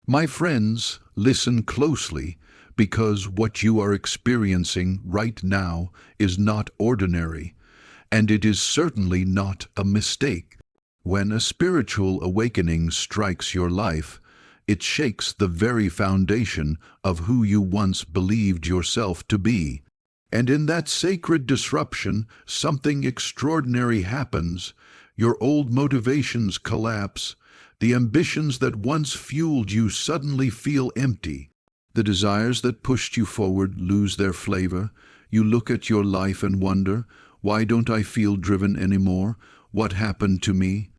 My friends, listen closely, because what you are experiencing right now is not ordinary, and it is certainly not a mistake. When a spiritual awakening strikes your life, it shakes the very foundation of who you once believed yourself to be. And in that sacred disruption, something extraordinary happens. Your old motivations collapse. The ambitions that once fueled you suddenly feel empty. The desires that pushed you forward lose their flavor. You look at your life and wonder, why don't I feel driven anymore? What happened to me?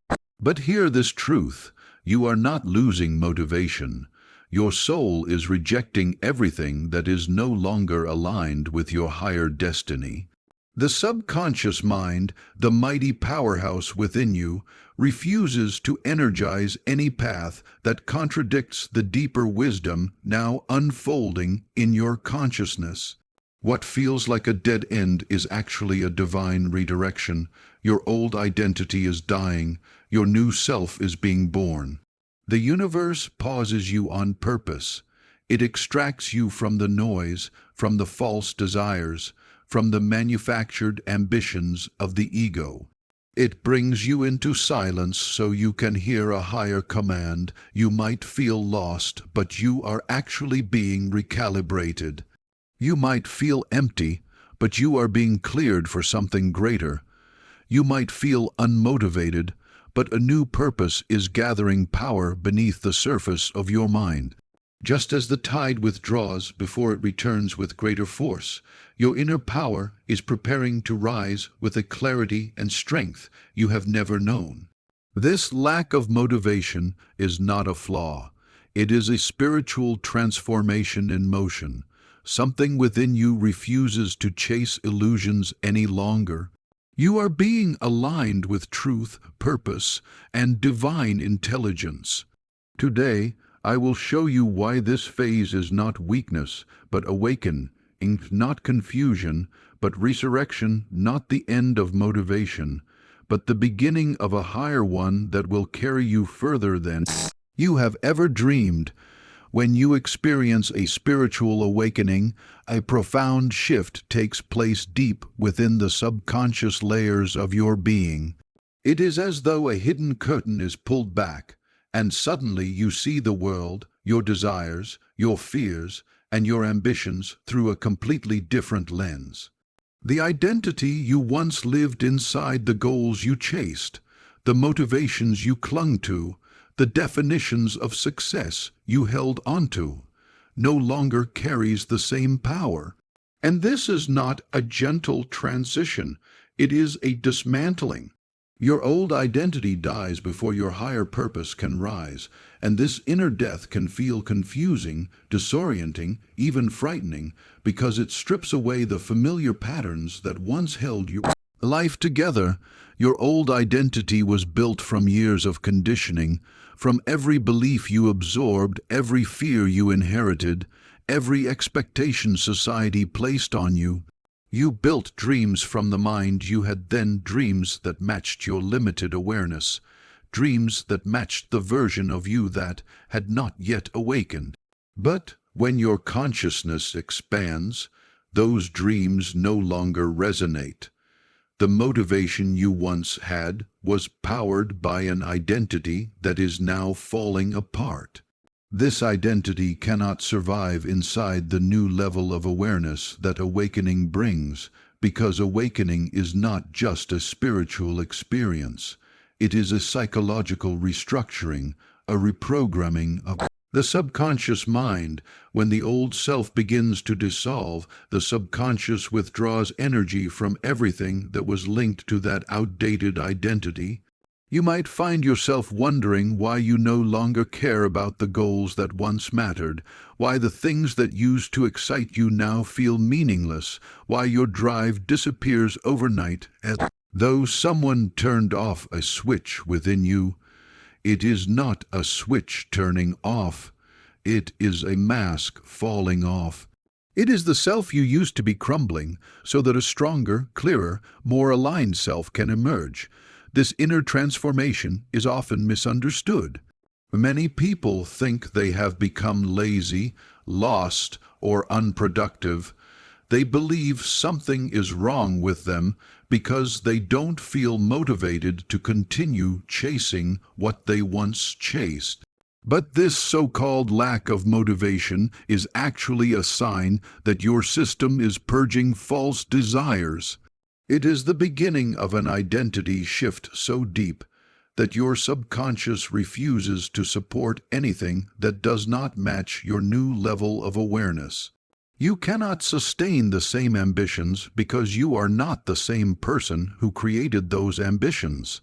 But hear this truth. You are not losing motivation. Your soul is rejecting everything that is no longer aligned with your higher destiny. The subconscious mind, the mighty powerhouse within you, refuses to energize any path that contradicts the deeper wisdom now unfolding in your consciousness. What feels like a dead end is actually a divine redirection. Your old identity is dying. Your new self is being born. The universe pauses you on purpose. It extracts you from the noise, from the false desires, from the manufactured ambitions of the ego. It brings you into silence so you can hear a higher command. You might feel lost, but you are actually being recalibrated. You might feel empty, but you are being cleared for something greater. You might feel unmotivated, but a new purpose is gathering power beneath the surface of your mind. Just as the tide withdraws before it returns with greater force, your inner power is preparing to rise with a clarity and strength you have never known. This lack of motivation is not a flaw. It is a spiritual transformation in motion. Something within you refuses to chase illusions any longer. You are being aligned with truth, purpose, and divine intelligence. Today, I will show you why this phase is not weakness, but awakening, not confusion, but resurrection, not the end of motivation, but the beginning of a higher one that will carry you further than you have ever dreamed. When you experience a spiritual awakening, a profound shift takes place deep within the subconscious layers of your being. It is as though a hidden curtain is pulled back, and suddenly you see the world, your desires, your fears, and your ambitions through a completely different lens. The identity you once lived inside, the goals you chased, the motivations you clung to, the definitions of success you held onto, no longer carries the same power. And this is not a gentle transition, it is a dismantling. Your old identity dies before your higher purpose can rise, and this inner death can feel confusing, disorienting, even frightening, because it strips away the familiar patterns that once held your life together. Your old identity was built from years of conditioning, from every belief you absorbed, every fear you inherited, every expectation society placed on you. You built dreams from the mind you had then, dreams that matched your limited awareness, dreams that matched the version of you that had not yet awakened. But when your consciousness expands, those dreams no longer resonate. The motivation you once had was powered by an identity that is now falling apart. This identity cannot survive inside the new level of awareness that awakening brings, because awakening is not just a spiritual experience. It is a psychological restructuring, a reprogramming of the subconscious mind. When the old self begins to dissolve, the subconscious withdraws energy from everything that was linked to that outdated identity. You might find yourself wondering why you no longer care about the goals that once mattered, why the things that used to excite you now feel meaningless, why your drive disappears overnight as though someone turned off a switch within you. It is not a switch turning off, it is a mask falling off. It is the self you used to be crumbling, so that a stronger, clearer, more aligned self can emerge. This inner transformation is often misunderstood. Many people think they have become lazy, lost, or unproductive. They believe something is wrong with them because they don't feel motivated to continue chasing what they once chased. But this so-called lack of motivation is actually a sign that your system is purging false desires. It is the beginning of an identity shift so deep that your subconscious refuses to support anything that does not match your new level of awareness. You cannot sustain the same ambitions because you are not the same person who created those ambitions.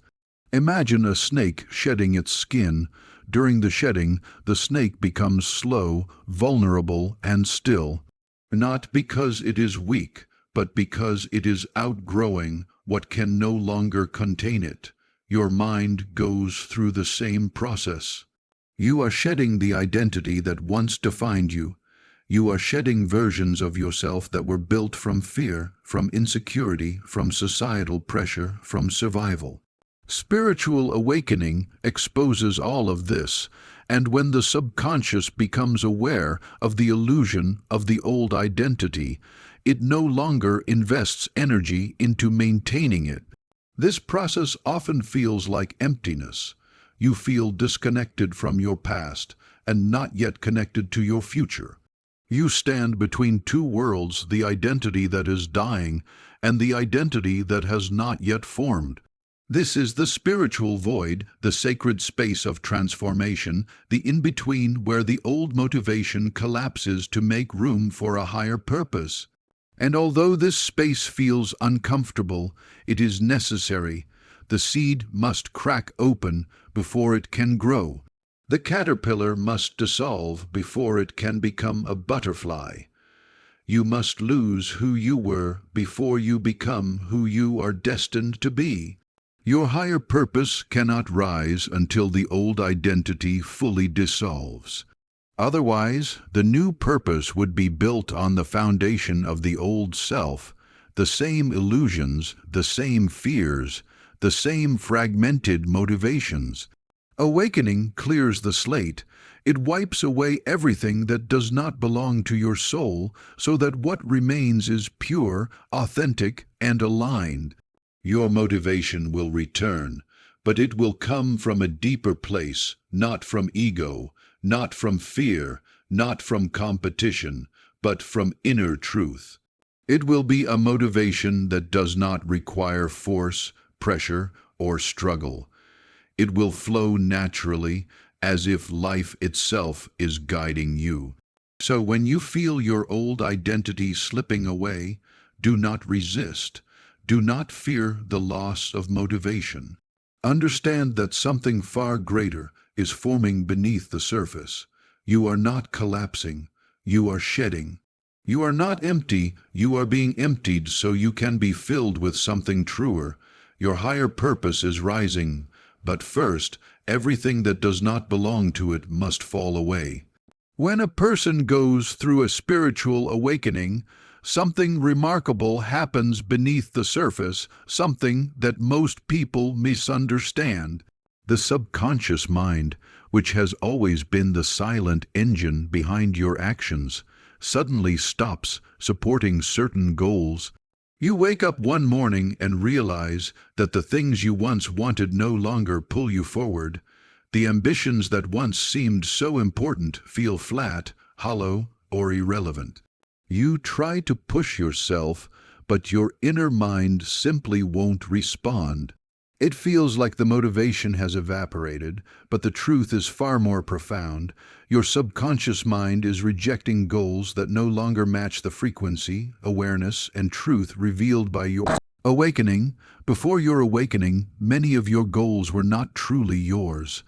Imagine a snake shedding its skin. During the shedding, the snake becomes slow, vulnerable, and still, not because it is weak, but because it is outgrowing what can no longer contain it. Your mind goes through the same process. You are shedding the identity that once defined you. You are shedding versions of yourself that were built from fear, from insecurity, from societal pressure, from survival. Spiritual awakening exposes all of this, and when the subconscious becomes aware of the illusion of the old identity, it no longer invests energy into maintaining it. This process often feels like emptiness. You feel disconnected from your past and not yet connected to your future. You stand between two worlds, the identity that is dying and the identity that has not yet formed. This is the spiritual void, the sacred space of transformation, the in-between where the old motivation collapses to make room for a higher purpose. And although this space feels uncomfortable, it is necessary. The seed must crack open before it can grow. The caterpillar must dissolve before it can become a butterfly. You must lose who you were before you become who you are destined to be. Your higher purpose cannot rise until the old identity fully dissolves. Otherwise, the new purpose would be built on the foundation of the old self, the same illusions, the same fears, the same fragmented motivations. Awakening clears the slate. It wipes away everything that does not belong to your soul so that what remains is pure, authentic, and aligned. Your motivation will return, but it will come from a deeper place, not from ego, not from fear, not from competition, but from inner truth. It will be a motivation that does not require force, pressure, or struggle. It will flow naturally, as if life itself is guiding you. So when you feel your old identity slipping away, do not resist. Do not fear the loss of motivation. Understand that something far greater is forming beneath the surface. You are not collapsing. You are shedding. You are not empty. You are being emptied so you can be filled with something truer. Your higher purpose is rising. But first, everything that does not belong to it must fall away. When a person goes through a spiritual awakening, something remarkable happens beneath the surface, something that most people misunderstand. The subconscious mind, which has always been the silent engine behind your actions, suddenly stops supporting certain goals. You wake up one morning and realize that the things you once wanted no longer pull you forward. The ambitions that once seemed so important feel flat, hollow, or irrelevant. You try to push yourself, but your inner mind simply won't respond. It feels like the motivation has evaporated, but the truth is far more profound. Your subconscious mind is rejecting goals that no longer match the frequency, awareness, and truth revealed by your awakening. Before your awakening, many of your goals were not truly yours.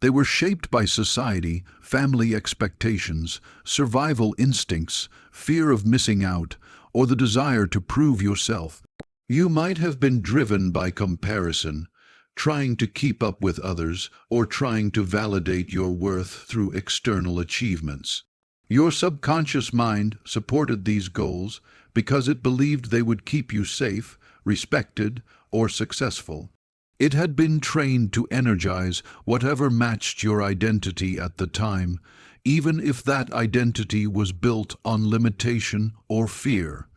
They were shaped by society, family expectations, survival instincts, fear of missing out, or the desire to prove yourself. You might have been driven by comparison, trying to keep up with others, or trying to validate your worth through external achievements. Your subconscious mind supported these goals because it believed they would keep you safe, respected, or successful. It had been trained to energize whatever matched your identity at the time, even if that identity was built on limitation or fear.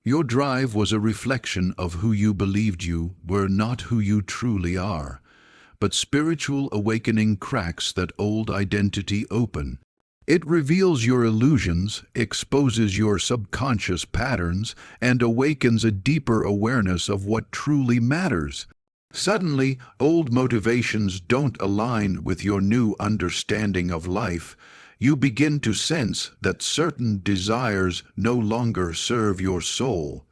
Your drive was a reflection of who you believed you were, not who you truly are. But spiritual awakening cracks that old identity open. It reveals your illusions, exposes your subconscious patterns, and awakens a deeper awareness of what truly matters. Suddenly, old motivations don't align with your new understanding of life. You begin to sense that certain desires no longer serve your soul.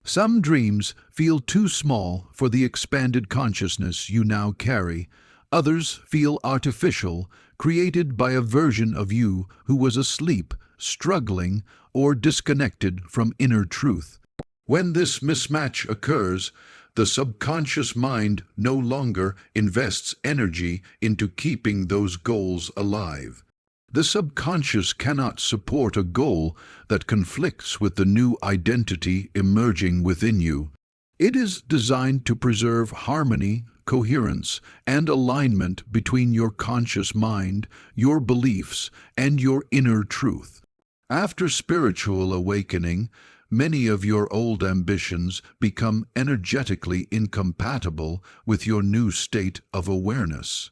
Some dreams feel too small for the expanded consciousness you now carry. Others feel artificial, created by a version of you who was asleep, struggling, or disconnected from inner truth. When this mismatch occurs, the subconscious mind no longer invests energy into keeping those goals alive. The subconscious cannot support a goal that conflicts with the new identity emerging within you. It is designed to preserve harmony, coherence, and alignment between your conscious mind, your beliefs, and your inner truth. After spiritual awakening, many of your old ambitions become energetically incompatible with your new state of awareness.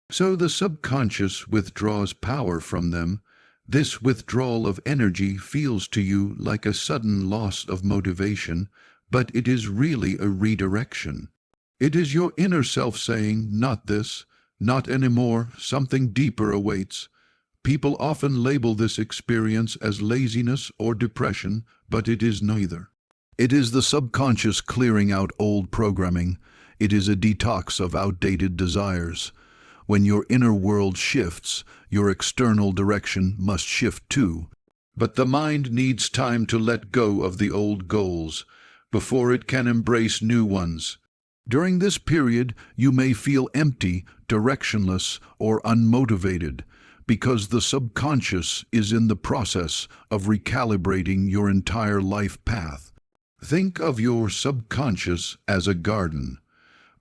So the subconscious withdraws power from them. This withdrawal of energy feels to you like a sudden loss of motivation, but it is really a redirection. It is your inner self saying, "Not this, not anymore, something deeper awaits." People often label this experience as laziness or depression, but it is neither. It is the subconscious clearing out old programming. It is a detox of outdated desires. When your inner world shifts, your external direction must shift too. But the mind needs time to let go of the old goals before it can embrace new ones. During this period, you may feel empty, directionless, or unmotivated, because the subconscious is in the process of recalibrating your entire life path. Think of your subconscious as a garden.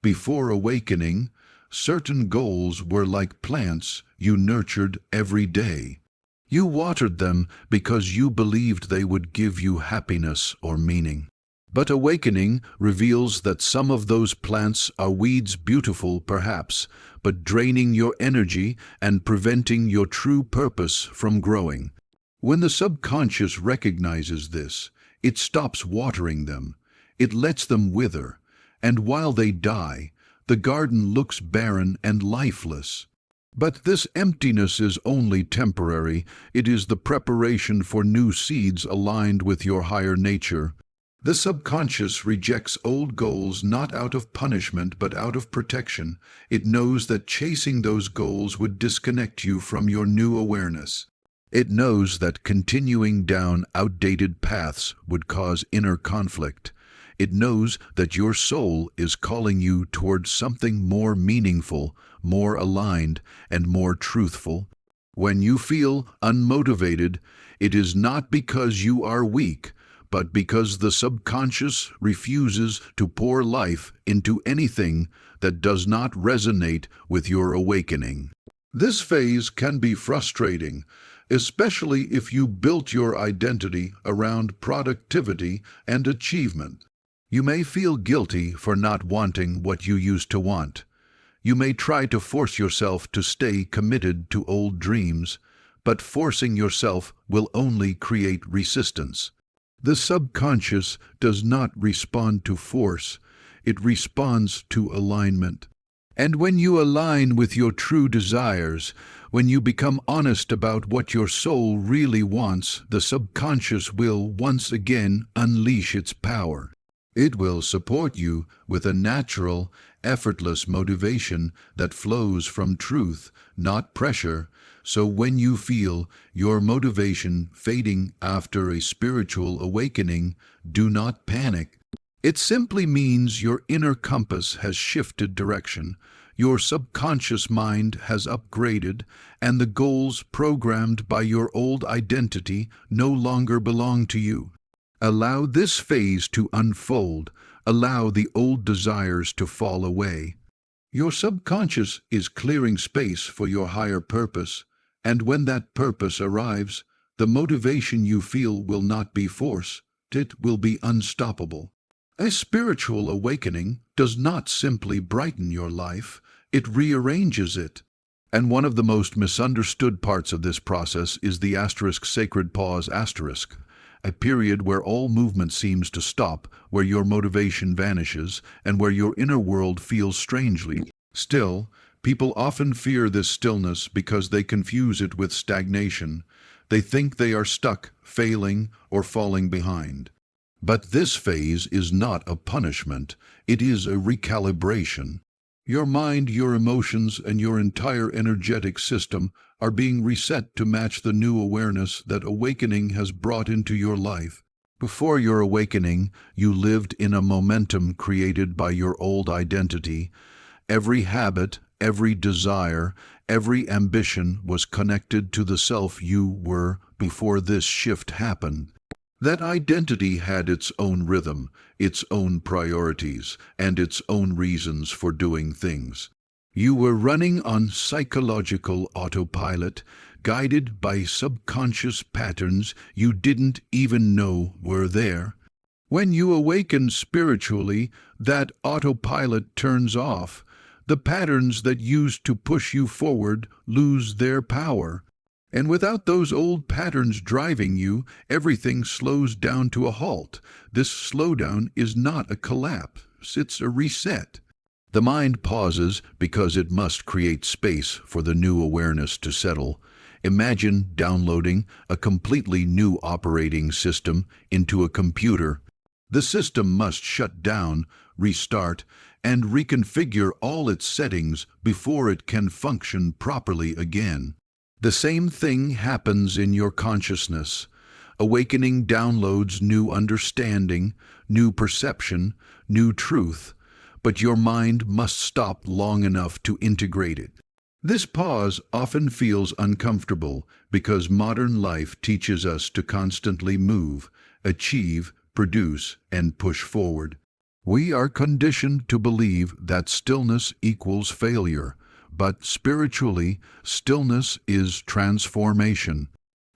Before awakening, certain goals were like plants you nurtured every day. You watered them because you believed they would give you happiness or meaning. But awakening reveals that some of those plants are weeds, beautiful perhaps, but draining your energy and preventing your true purpose from growing. When the subconscious recognizes this, it stops watering them. It lets them wither, and while they die, the garden looks barren and lifeless. But this emptiness is only temporary. It is the preparation for new seeds aligned with your higher nature. The subconscious rejects old goals not out of punishment but out of protection. It knows that chasing those goals would disconnect you from your new awareness. It knows that continuing down outdated paths would cause inner conflict. It knows that your soul is calling you towards something more meaningful, more aligned, and more truthful. When you feel unmotivated, it is not because you are weak, but because the subconscious refuses to pour life into anything that does not resonate with your awakening. This phase can be frustrating, especially if you built your identity around productivity and achievement. You may feel guilty for not wanting what you used to want. You may try to force yourself to stay committed to old dreams, but forcing yourself will only create resistance. The subconscious does not respond to force, it responds to alignment. And when you align with your true desires, when you become honest about what your soul really wants, the subconscious will once again unleash its power. It will support you with a natural, effortless motivation that flows from truth, not pressure. So when you feel your motivation fading after a spiritual awakening, do not panic. It simply means your inner compass has shifted direction, your subconscious mind has upgraded, and the goals programmed by your old identity no longer belong to you. Allow this phase to unfold. Allow the old desires to fall away. Your subconscious is clearing space for your higher purpose, and when that purpose arrives, the motivation you feel will not be force, it will be unstoppable. A spiritual awakening does not simply brighten your life, it rearranges it. And one of the most misunderstood parts of this process is the sacred pause asterisk, a period where all movement seems to stop, where your motivation vanishes, and where your inner world feels strangely still. People often fear this stillness because they confuse it with stagnation. They think they are stuck, failing, or falling behind. But this phase is not a punishment, it is a recalibration. Your mind, your emotions, and your entire energetic system are being reset to match the new awareness that awakening has brought into your life. Before your awakening, you lived in a momentum created by your old identity. Every habit, every desire, every ambition was connected to the self you were before this shift happened. That identity had its own rhythm, its own priorities, and its own reasons for doing things. You were running on psychological autopilot, guided by subconscious patterns you didn't even know were there. When you awaken spiritually, that autopilot turns off. The patterns that used to push you forward lose their power. And without those old patterns driving you, everything slows down to a halt. This slowdown is not a collapse, it's a reset. The mind pauses because it must create space for the new awareness to settle. Imagine downloading a completely new operating system into a computer. The system must shut down, restart, and reconfigure all its settings before it can function properly again. The same thing happens in your consciousness. Awakening downloads new understanding, new perception, new truth, but your mind must stop long enough to integrate it. This pause often feels uncomfortable because modern life teaches us to constantly move, achieve, produce, and push forward. We are conditioned to believe that stillness equals failure. But spiritually, stillness is transformation.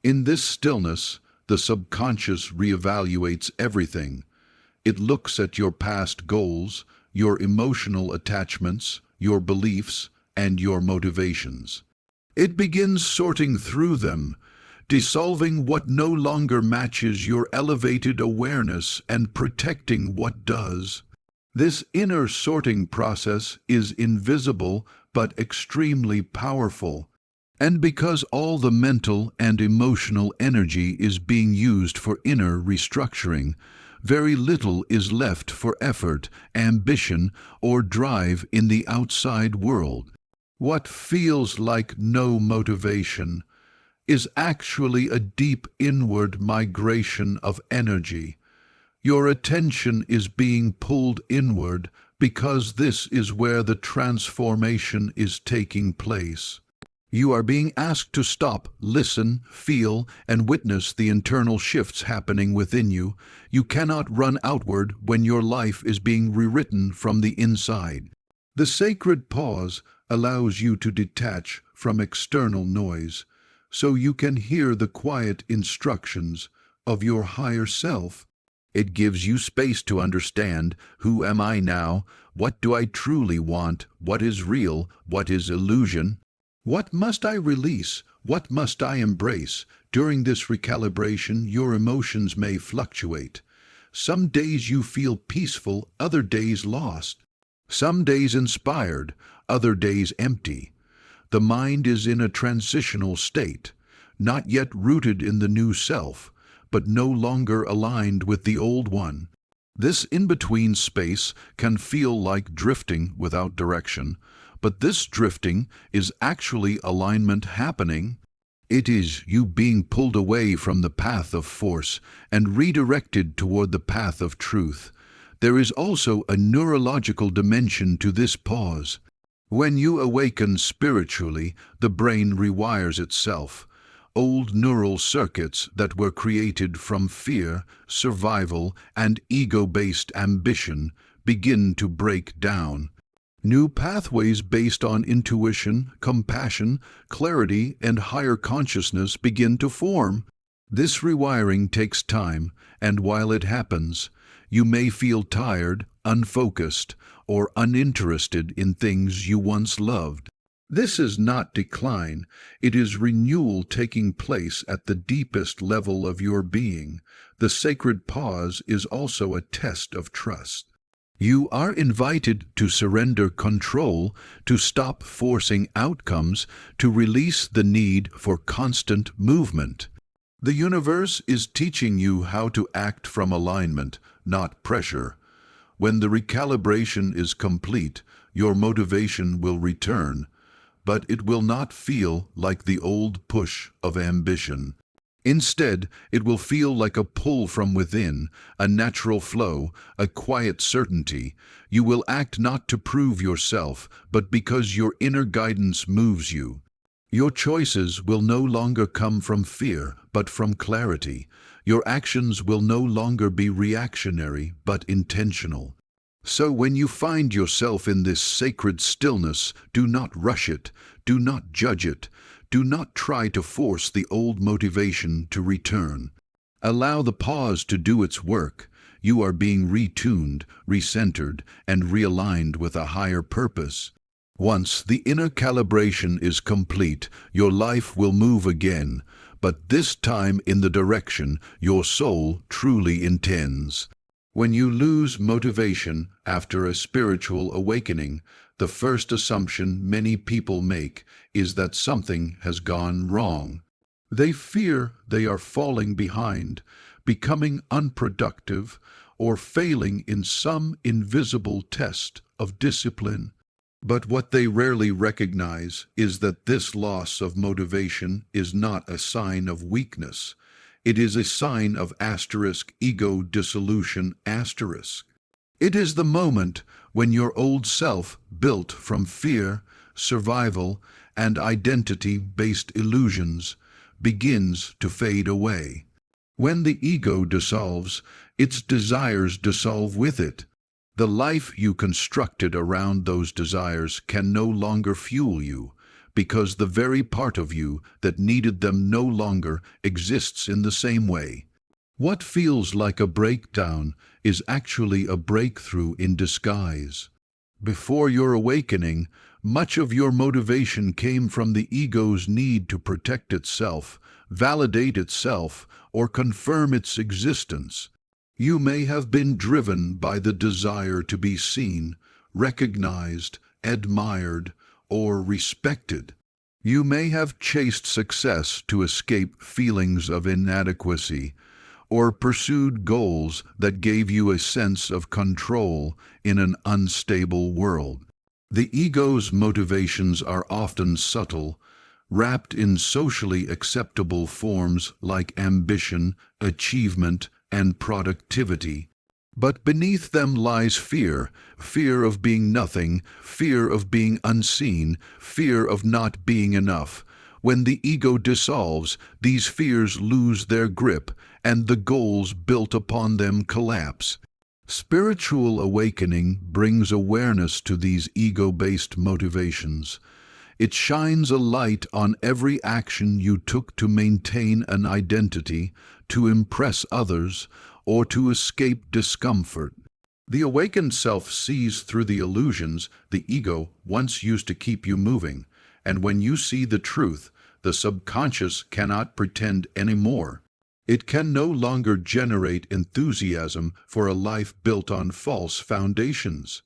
In this stillness, the subconscious reevaluates everything. It looks at your past goals, your emotional attachments, your beliefs, and your motivations. It begins sorting through them, dissolving what no longer matches your elevated awareness and protecting what does. This inner sorting process is invisible but extremely powerful. And because all the mental and emotional energy is being used for inner restructuring, very little is left for effort, ambition, or drive in the outside world. What feels like no motivation is actually a deep inward migration of energy. Your attention is being pulled inward because this is where the transformation is taking place. You are being asked to stop, listen, feel, and witness the internal shifts happening within you. You cannot run outward when your life is being rewritten from the inside. The sacred pause allows you to detach from external noise, so you can hear the quiet instructions of your higher self. It gives you space to understand, who am I now? What do I truly want? What is real? What is illusion? What must I release? What must I embrace? During this recalibration, your emotions may fluctuate. Some days you feel peaceful, other days lost. Some days inspired, other days empty. The mind is in a transitional state, not yet rooted in the new self, but no longer aligned with the old one. This in-between space can feel like drifting without direction, but this drifting is actually alignment happening. It is you being pulled away from the path of force and redirected toward the path of truth. There is also a neurological dimension to this pause. When you awaken spiritually, the brain rewires itself. Old neural circuits that were created from fear, survival, and ego-based ambition begin to break down. New pathways based on intuition, compassion, clarity, and higher consciousness begin to form. This rewiring takes time, and while it happens, you may feel tired, unfocused, or uninterested in things you once loved. This is not decline, it is renewal taking place at the deepest level of your being. The sacred pause is also a test of trust. You are invited to surrender control, to stop forcing outcomes, to release the need for constant movement. The universe is teaching you how to act from alignment, not pressure. When the recalibration is complete, your motivation will return, but it will not feel like the old push of ambition. Instead, it will feel like a pull from within, a natural flow, a quiet certainty. You will act not to prove yourself, but because your inner guidance moves you. Your choices will no longer come from fear, but from clarity. Your actions will no longer be reactionary, but intentional. So when you find yourself in this sacred stillness, do not rush it, do not judge it, do not try to force the old motivation to return. Allow the pause to do its work. You are being retuned, recentered, and realigned with a higher purpose. Once the inner calibration is complete, your life will move again, but this time in the direction your soul truly intends. When you lose motivation after a spiritual awakening, the first assumption many people make is that something has gone wrong. They fear they are falling behind, becoming unproductive, or failing in some invisible test of discipline. But what they rarely recognize is that this loss of motivation is not a sign of weakness. It is a sign of ego dissolution. It is the moment when your old self, built from fear, survival, and identity-based illusions, begins to fade away. When the ego dissolves, its desires dissolve with it. The life you constructed around those desires can no longer fuel you, because the very part of you that needed them no longer exists in the same way. What feels like a breakdown is actually a breakthrough in disguise. Before your awakening, much of your motivation came from the ego's need to protect itself, validate itself, or confirm its existence. You may have been driven by the desire to be seen, recognized, admired, or respected. You may have chased success to escape feelings of inadequacy, or pursued goals that gave you a sense of control in an unstable world. The ego's motivations are often subtle, wrapped in socially acceptable forms like ambition, achievement, and productivity. But beneath them lies fear, fear of being nothing, fear of being unseen, fear of not being enough. When the ego dissolves, these fears lose their grip, and the goals built upon them collapse. Spiritual awakening brings awareness to these ego-based motivations. It shines a light on every action you took to maintain an identity, to impress others, or to escape discomfort. The awakened self sees through the illusions the ego once used to keep you moving, and when you see the truth, the subconscious cannot pretend anymore. It can no longer generate enthusiasm for a life built on false foundations.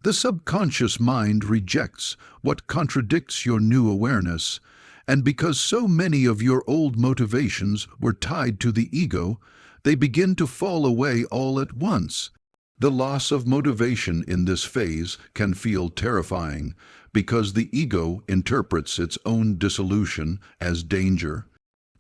The subconscious mind rejects what contradicts your new awareness, and because so many of your old motivations were tied to the ego, they begin to fall away all at once. The loss of motivation in this phase can feel terrifying because the ego interprets its own dissolution as danger.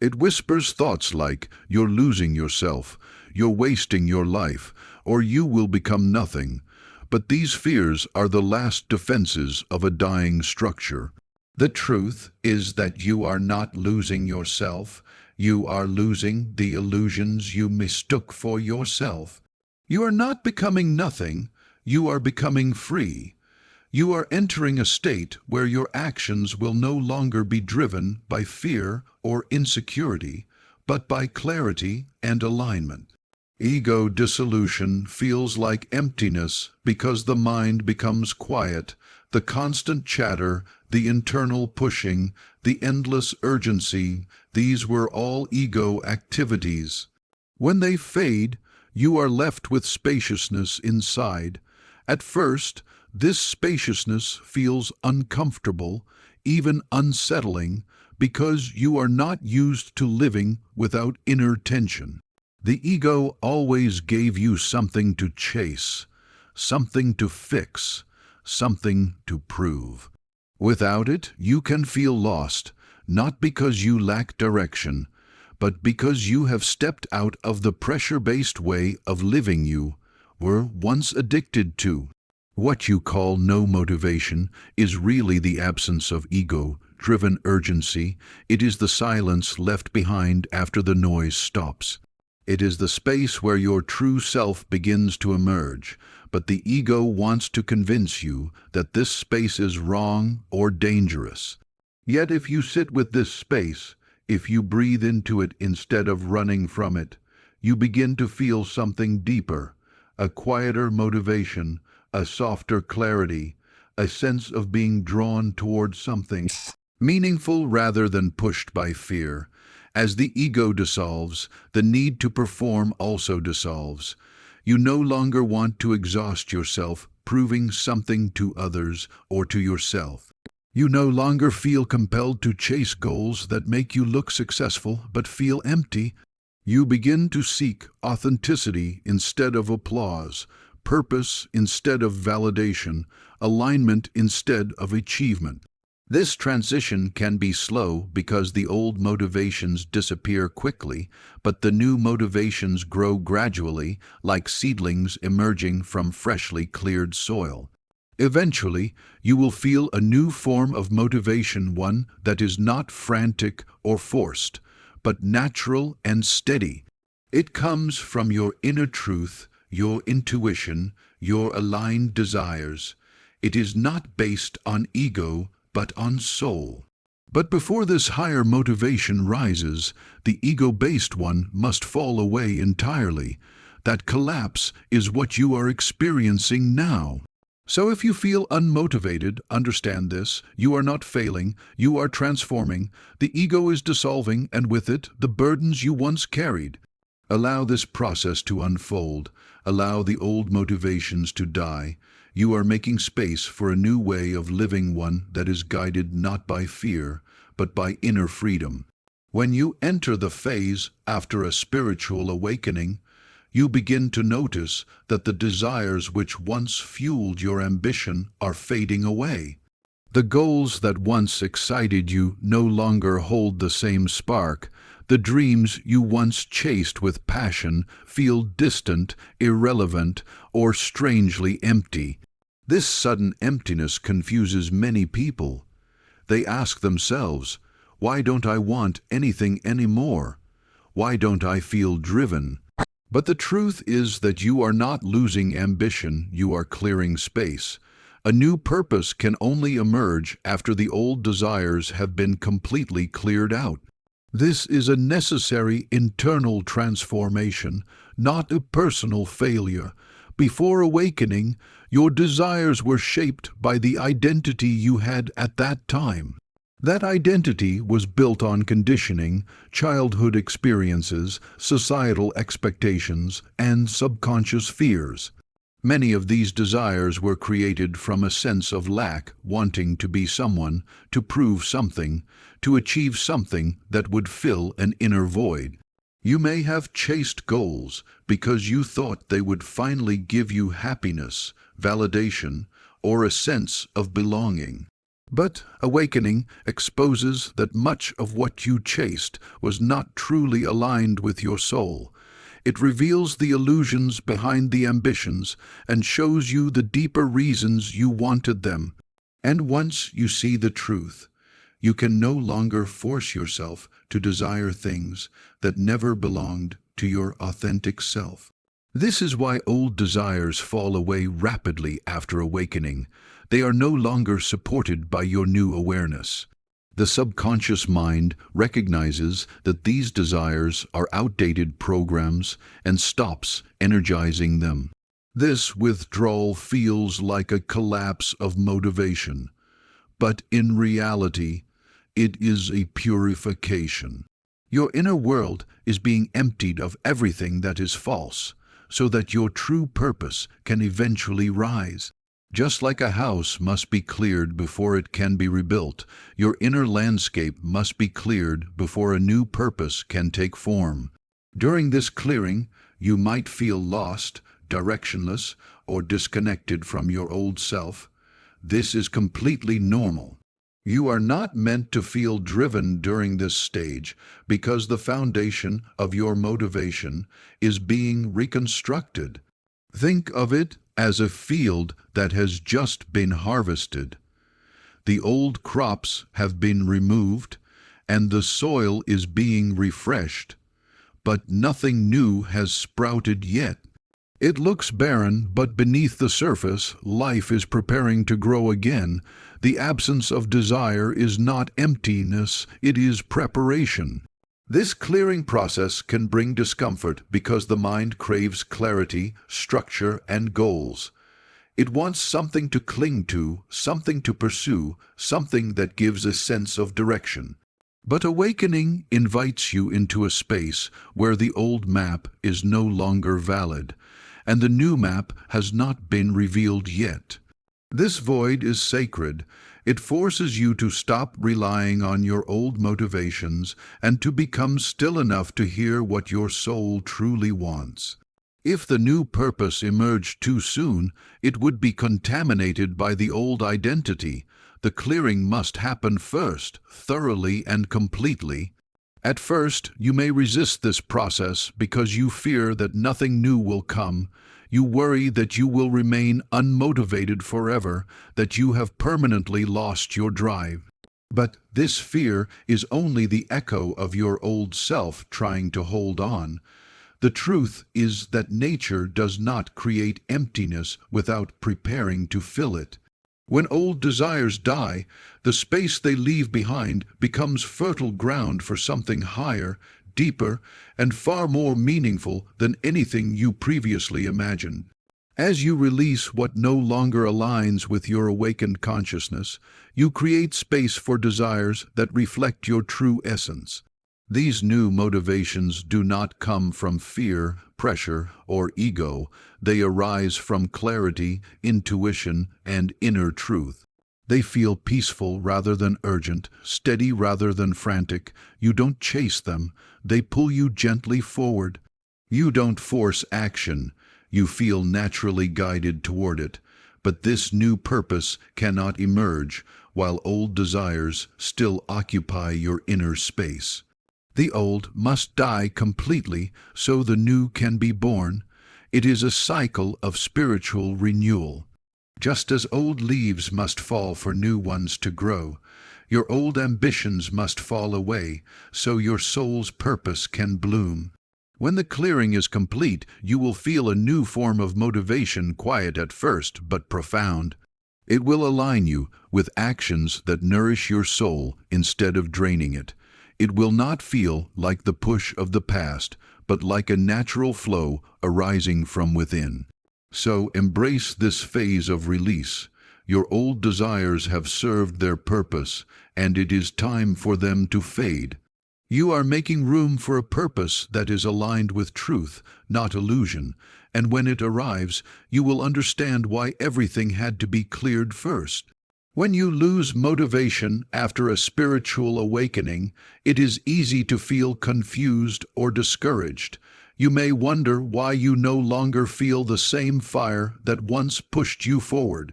It whispers thoughts like, "You're losing yourself," "You're wasting your life," or "You will become nothing." But these fears are the last defenses of a dying structure. The truth is that you are not losing yourself. You are losing the illusions you mistook for yourself. You are not becoming nothing. You are becoming free. You are entering a state where your actions will no longer be driven by fear or insecurity, but by clarity and alignment. Ego dissolution feels like emptiness because the mind becomes quiet. The constant chatter, the internal pushing, the endless urgency, these were all ego activities. When they fade, you are left with spaciousness inside. At first, this spaciousness feels uncomfortable, even unsettling, because you are not used to living without inner tension. The ego always gave you something to chase, something to fix, something to prove. Without it, you can feel lost, not because you lack direction, but because you have stepped out of the pressure-based way of living you were once addicted to. What you call no motivation is really the absence of ego-driven urgency. It is the silence left behind after the noise stops. It is the space where your true self begins to emerge, but the ego wants to convince you that this space is wrong or dangerous. Yet if you sit with this space, if you breathe into it instead of running from it, you begin to feel something deeper, a quieter motivation, a softer clarity, a sense of being drawn towards something meaningful rather than pushed by fear. As the ego dissolves, the need to perform also dissolves. You no longer want to exhaust yourself proving something to others or to yourself. You no longer feel compelled to chase goals that make you look successful but feel empty. You begin to seek authenticity instead of applause, purpose instead of validation, alignment instead of achievement. This transition can be slow because the old motivations disappear quickly, but the new motivations grow gradually, like seedlings emerging from freshly cleared soil. Eventually, you will feel a new form of motivation, one that is not frantic or forced, but natural and steady. It comes from your inner truth, your intuition, your aligned desires. It is not based on ego, but on soul. But before this higher motivation rises, the ego-based one must fall away entirely. That collapse is what you are experiencing now. So if you feel unmotivated, understand this: you are not failing, you are transforming. The ego is dissolving, and with it, the burdens you once carried. Allow this process to unfold. Allow the old motivations to die. You are making space for a new way of living, one that is guided not by fear, but by inner freedom. When you enter the phase after a spiritual awakening, you begin to notice that the desires which once fueled your ambition are fading away. The goals that once excited you no longer hold the same spark. The dreams you once chased with passion feel distant, irrelevant, or strangely empty. This sudden emptiness confuses many people. They ask themselves, why don't I want anything anymore? Why don't I feel driven? But the truth is that you are not losing ambition, you are clearing space. A new purpose can only emerge after the old desires have been completely cleared out. This is a necessary internal transformation, not a personal failure. Before awakening, your desires were shaped by the identity you had at that time. That identity was built on conditioning, childhood experiences, societal expectations, and subconscious fears. Many of these desires were created from a sense of lack, wanting to be someone, to prove something, to achieve something that would fill an inner void. You may have chased goals because you thought they would finally give you happiness, validation, or a sense of belonging. But awakening exposes that much of what you chased was not truly aligned with your soul. It reveals the illusions behind the ambitions and shows you the deeper reasons you wanted them. And once you see the truth, you can no longer force yourself to desire things that never belonged to your authentic self. This is why old desires fall away rapidly after awakening. They are no longer supported by your new awareness. The subconscious mind recognizes that these desires are outdated programs and stops energizing them. This withdrawal feels like a collapse of motivation, but in reality, it is a purification. Your inner world is being emptied of everything that is false, so that your true purpose can eventually rise. Just like a house must be cleared before it can be rebuilt, your inner landscape must be cleared before a new purpose can take form. During this clearing, you might feel lost, directionless, or disconnected from your old self. This is completely normal. You are not meant to feel driven during this stage because the foundation of your motivation is being reconstructed. Think of it as a field that has just been harvested. The old crops have been removed and the soil is being refreshed, but nothing new has sprouted yet. It looks barren, but beneath the surface, life is preparing to grow again. The absence of desire is not emptiness, it is preparation. This clearing process can bring discomfort because the mind craves clarity, structure, and goals. It wants something to cling to, something to pursue, something that gives a sense of direction. But awakening invites you into a space where the old map is no longer valid, and the new map has not been revealed yet. This void is sacred. It forces you to stop relying on your old motivations and to become still enough to hear what your soul truly wants. If the new purpose emerged too soon, it would be contaminated by the old identity. The clearing must happen first, thoroughly and completely. At first, you may resist this process because you fear that nothing new will come. You worry that you will remain unmotivated forever, that you have permanently lost your drive. But this fear is only the echo of your old self trying to hold on. The truth is that nature does not create emptiness without preparing to fill it. When old desires die, the space they leave behind becomes fertile ground for something higher, deeper, and far more meaningful than anything you previously imagined. As you release what no longer aligns with your awakened consciousness, you create space for desires that reflect your true essence. These new motivations do not come from fear, pressure, or ego. They arise from clarity, intuition, and inner truth. They feel peaceful rather than urgent, steady rather than frantic. You don't chase them. They pull you gently forward. You don't force action. You feel naturally guided toward it. But this new purpose cannot emerge while old desires still occupy your inner space. The old must die completely so the new can be born. It is a cycle of spiritual renewal. Just as old leaves must fall for new ones to grow, your old ambitions must fall away so your soul's purpose can bloom. When the clearing is complete, you will feel a new form of motivation, quiet at first but profound. It will align you with actions that nourish your soul instead of draining it. It will not feel like the push of the past, but like a natural flow arising from within. So embrace this phase of release. Your old desires have served their purpose, and it is time for them to fade. You are making room for a purpose that is aligned with truth, not illusion, and when it arrives, you will understand why everything had to be cleared first. When you lose motivation after a spiritual awakening, it is easy to feel confused or discouraged. You may wonder why you no longer feel the same fire that once pushed you forward.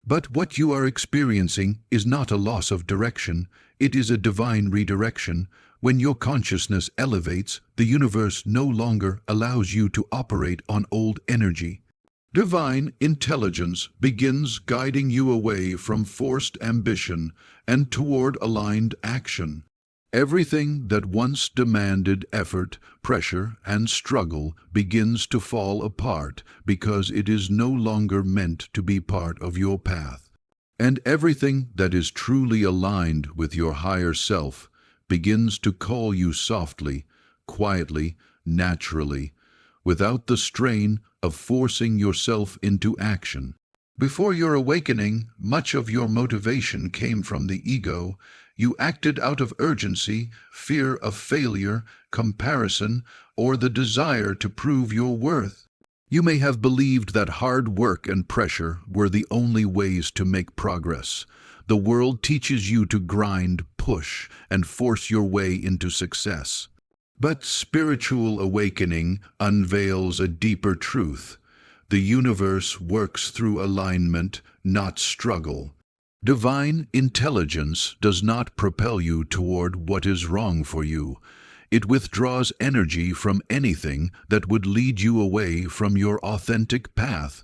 But what you are experiencing is not a loss of direction, it is a divine redirection. When your consciousness elevates, the universe no longer allows you to operate on old energy. Divine intelligence begins guiding you away from forced ambition and toward aligned action. Everything that once demanded effort, pressure, and struggle begins to fall apart because it is no longer meant to be part of your path. And everything that is truly aligned with your higher self begins to call you softly, quietly, naturally, without the strain of forcing yourself into action. Before your awakening, much of your motivation came from the ego. You acted out of urgency, fear of failure, comparison, or the desire to prove your worth. You may have believed that hard work and pressure were the only ways to make progress. The world teaches you to grind, push, and force your way into success. But spiritual awakening unveils a deeper truth. The universe works through alignment, not struggle. Divine intelligence does not propel you toward what is wrong for you. It withdraws energy from anything that would lead you away from your authentic path.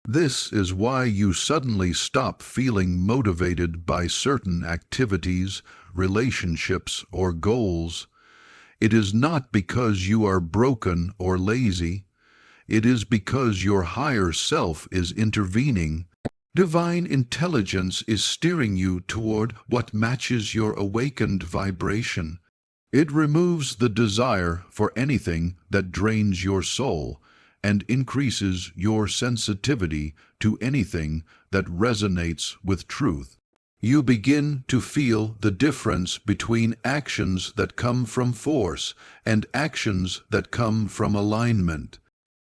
This is why you suddenly stop feeling motivated by certain activities, relationships, or goals. It is not because you are broken or lazy. It is because your higher self is intervening. Divine intelligence is steering you toward what matches your awakened vibration. It removes the desire for anything that drains your soul and increases your sensitivity to anything that resonates with truth. You begin to feel the difference between actions that come from force and actions that come from alignment.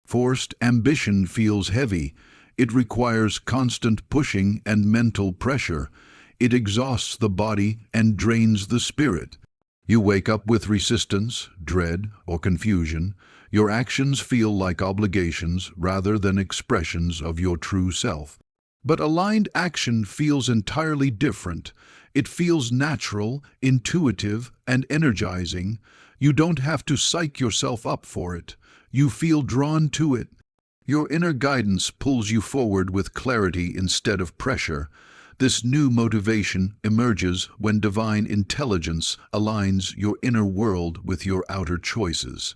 Forced ambition feels heavy. It requires constant pushing and mental pressure. It exhausts the body and drains the spirit. You wake up with resistance, dread, or confusion. Your actions feel like obligations rather than expressions of your true self. But aligned action feels entirely different. It feels natural, intuitive, and energizing. You don't have to psych yourself up for it. You feel drawn to it. Your inner guidance pulls you forward with clarity instead of pressure. This new motivation emerges when divine intelligence aligns your inner world with your outer choices.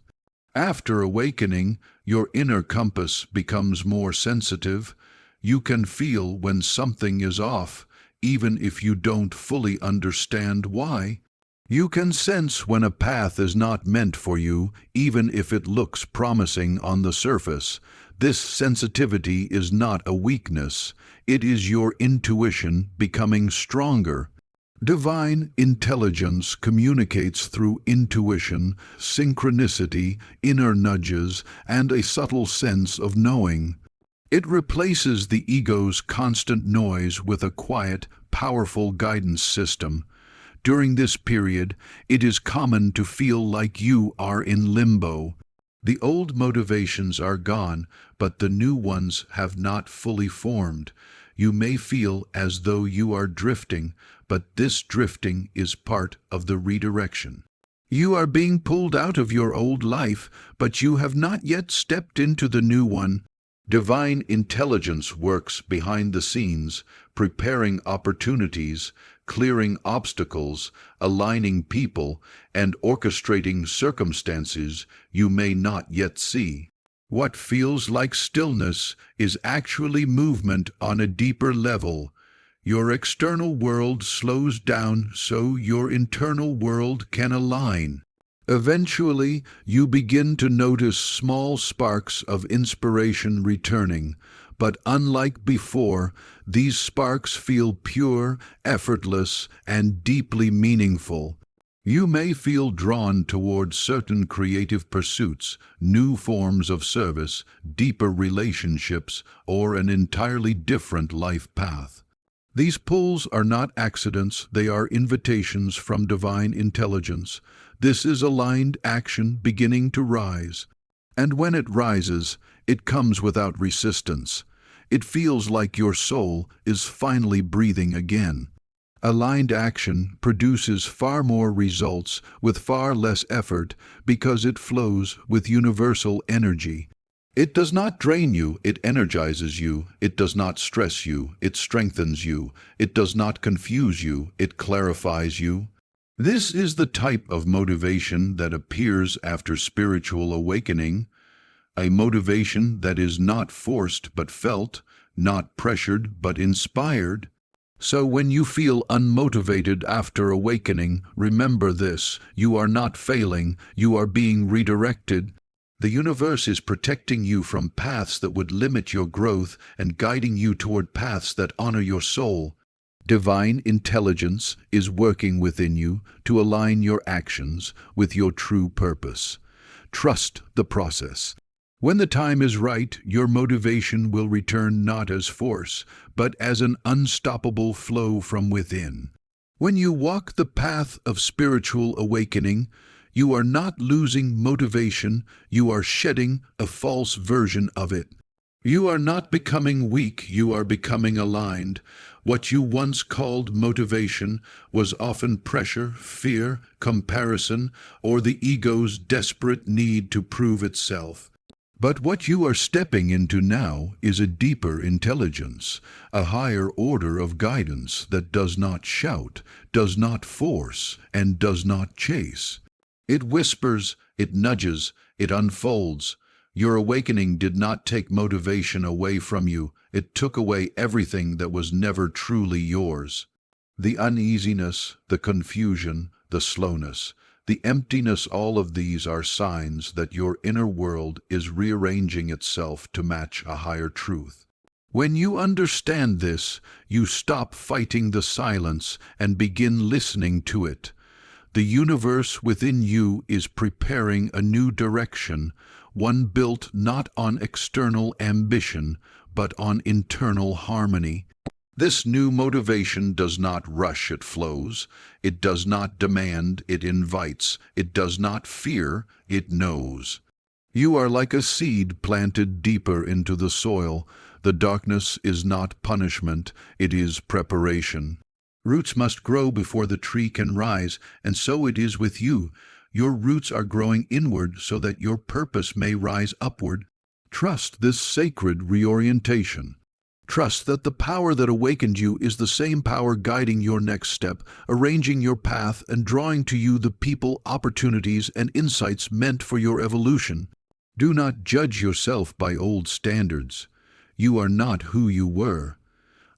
After awakening, your inner compass becomes more sensitive. You can feel when something is off, even if you don't fully understand why. You can sense when a path is not meant for you, even if it looks promising on the surface. This sensitivity is not a weakness. It is your intuition becoming stronger. Divine intelligence communicates through intuition, synchronicity, inner nudges, and a subtle sense of knowing. It replaces the ego's constant noise with a quiet, powerful guidance system. During this period, it is common to feel like you are in limbo. The old motivations are gone, but the new ones have not fully formed. You may feel as though you are drifting, but this drifting is part of the redirection. You are being pulled out of your old life, but you have not yet stepped into the new one. Divine intelligence works behind the scenes, preparing opportunities, clearing obstacles, aligning people, and orchestrating circumstances you may not yet see. What feels like stillness is actually movement on a deeper level. Your external world slows down so your internal world can align. Eventually, you begin to notice small sparks of inspiration returning, but unlike before, these sparks feel pure, effortless, and deeply meaningful. You may feel drawn towards certain creative pursuits, new forms of service, deeper relationships, or an entirely different life path. These pulls are not accidents, they are invitations from divine intelligence. This is aligned action beginning to rise. And when it rises, it comes without resistance. It feels like your soul is finally breathing again. Aligned action produces far more results with far less effort because it flows with universal energy. It does not drain you, it energizes you. It does not stress you, it strengthens you. It does not confuse you, it clarifies you. This is the type of motivation that appears after spiritual awakening, a motivation that is not forced but felt, not pressured but inspired. So when you feel unmotivated after awakening, remember this: you are not failing, you are being redirected. The universe is protecting you from paths that would limit your growth and guiding you toward paths that honor your soul. Divine intelligence is working within you to align your actions with your true purpose. Trust the process. When the time is right, your motivation will return not as force, but as an unstoppable flow from within. When you walk the path of spiritual awakening, you are not losing motivation, you are shedding a false version of it. You are not becoming weak, you are becoming aligned. What you once called motivation was often pressure, fear, comparison, or the ego's desperate need to prove itself. But what you are stepping into now is a deeper intelligence, a higher order of guidance that does not shout, does not force, and does not chase. It whispers, it nudges, it unfolds. Your awakening did not take motivation away from you, it took away everything that was never truly yours. The uneasiness, the confusion, the slowness, the emptiness, all of these are signs that your inner world is rearranging itself to match a higher truth. When you understand this, you stop fighting the silence and begin listening to it. The universe within you is preparing a new direction, one built not on external ambition, but on internal harmony. This new motivation does not rush, it flows. It does not demand, it invites. It does not fear, it knows. You are like a seed planted deeper into the soil. The darkness is not punishment, it is preparation. Roots must grow before the tree can rise, and so it is with you. Your roots are growing inward so that your purpose may rise upward. Trust this sacred reorientation. Trust that the power that awakened you is the same power guiding your next step, arranging your path, and drawing to you the people, opportunities, and insights meant for your evolution. Do not judge yourself by old standards. You are not who you were.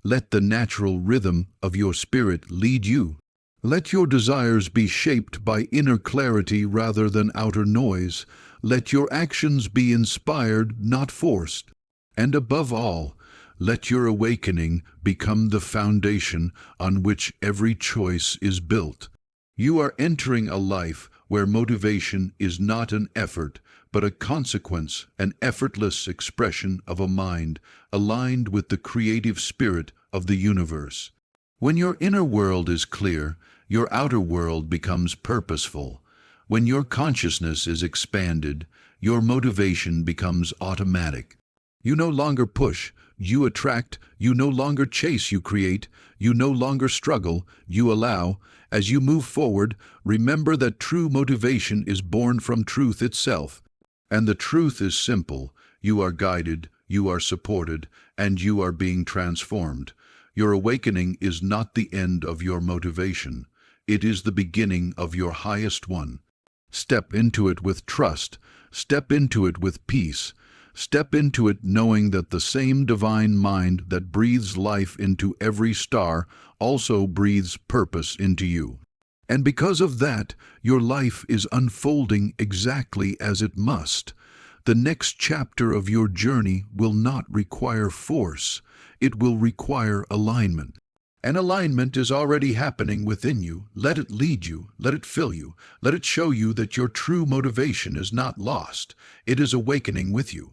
Let the natural rhythm of your spirit lead you. Let your desires be shaped by inner clarity rather than outer noise. Let your actions be inspired, not forced. And above all, let your awakening become the foundation on which every choice is built. You are entering a life where motivation is not an effort, but a consequence, an effortless expression of a mind aligned with the creative spirit of the universe. When your inner world is clear, your outer world becomes purposeful. When your consciousness is expanded, your motivation becomes automatic. You no longer push, you attract. You no longer chase, you create. You no longer struggle, you allow. As you move forward, remember that true motivation is born from truth itself. And the truth is simple: you are guided, you are supported, and you are being transformed. Your awakening is not the end of your motivation. It is the beginning of your highest one. Step into it with trust. Step into it with peace. Step into it knowing that the same divine mind that breathes life into every star also breathes purpose into you. And because of that, your life is unfolding exactly as it must. The next chapter of your journey will not require force. It will require alignment. And alignment is already happening within you. Let it lead you. Let it fill you. Let it show you that your true motivation is not lost. It is awakening with you.